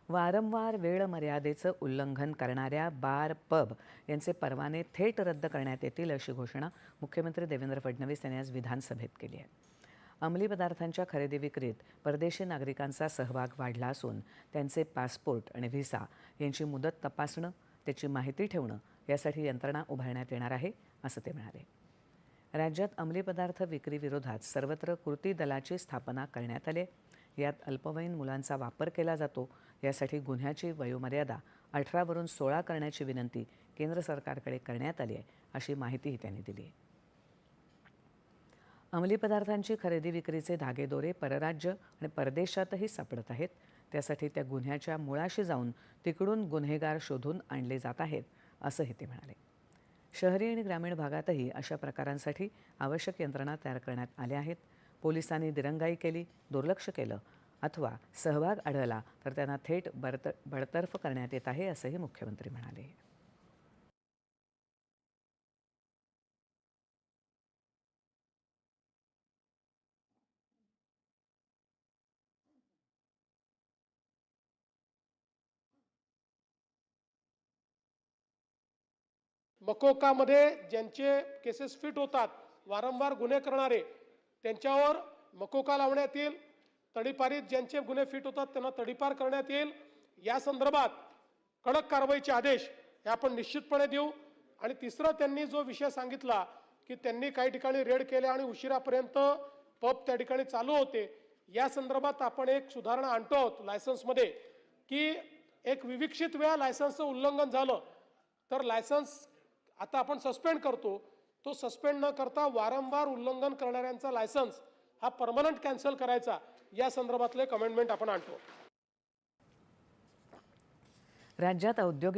वारंवार वेळ मर्यादेचं उल्लंघन करणाऱ्या बार पब यांचे परवाने थेट रद्द करण्यात येतील अशी घोषणा मुख्यमंत्री देवेंद्र फडणवीस यांनी आज विधानसभेत केली आहे। अंमली पदार्थांच्या खरेदी विक्रीत परदेशी नागरिकांचा सहभाग वाढला असून त्यांचे पासपोर्ट आणि व्हिसा यांची मुदत तपासणं, त्याची माहिती ठेवणं यासाठी यंत्रणा उभारण्यात येणार आहे असं ते म्हणाले। राज्यात अंमली पदार्थ विक्रीविरोधात सर्वत्र कृती दलाची स्थापना करण्यात आली। यात अल्पवयीन मुलांचा वापर केला जातो, यासाठी गुन्ह्याची वयोमर्यादा 18 वरून 16 करण्याची विनंती केंद्र सरकारकडे करण्यात आली आहे अशी माहितीही त्यांनी दिली आहे। अंमली पदार्थांची खरेदी विक्रीचे धागेदोरे परराज्य आणि परदेशातही सापडत आहेत। त्यासाठी त्या गुन्ह्याच्या मुळाशी जाऊन तिकडून गुन्हेगार शोधून आणले जात आहेत असंही ते म्हणाले। शहरी आणि ग्रामीण भागातही अशा प्रकारांसाठी आवश्यक यंत्रणा तयार करण्यात आल्या आहेत। पोलिसांनी दिरंगाई केली, दुर्लक्ष केलं अथवा सहभाग आढळला तर त्यांना थेट बडतर्फ करण्यात येत आहे असंही मुख्यमंत्री म्हणाले। मकोकामध्ये ज्यांचे केसेस फिट होतात, वारंवार गुन्हे करणारे त्यांच्यावर मकोका लावण्यात येईल। तडीपारीत ज्यांचे गुन्हे फिट होतात त्यांना तडीपार करण्यात येईल। या संदर्भात कडक कारवाईचे आदेश हे आपण निश्चितपणे देऊ। आणि तिसरा त्यांनी जो विषय सांगितला की त्यांनी काही ठिकाणी रेड केले आणि उशिरापर्यंत पब त्या ठिकाणी चालू होते, या संदर्भात आपण एक सुधारणा आणतो आहोत लायसन्समध्ये की एक विविक्षित वेळा लायसन्सचं उल्लंघन झालं तर लायसन्स आता आपण सस्पेंड करतो, तो सस्पेंड न करता वारंवार उल्लंघन करणाऱ्यांचा लायसन्स हा परमनंट कॅन्सल करायचा, या संदर्भातले कमेंटमेंट आपण आणतो। राज्यात औद्योगिक